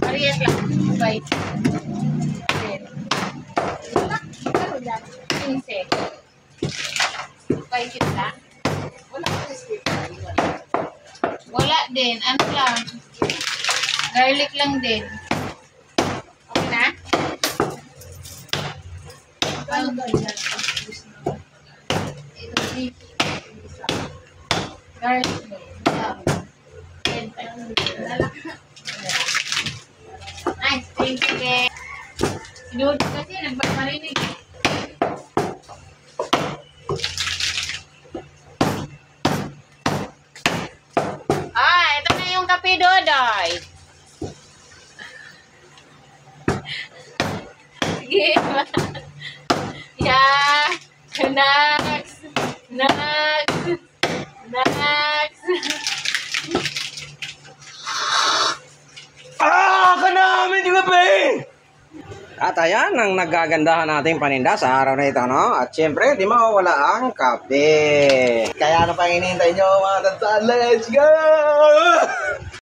Parehas lang. Bye. 15. Bye kita. Wala din. Ano lang. Garlic lang din. Okay na? Garlic din. Ay, thank you. Sinuod kasi nagpaparinig. Ito na yung kape, Dodoy. Sige. Yeah. Next. Ka namin yung kape! At ayan ang nagagandahan nating paninda sa araw na ito, no? At syempre, di mawawala ang kape. Kaya ano pa hinihintay nyo, mga tansan? Let's go!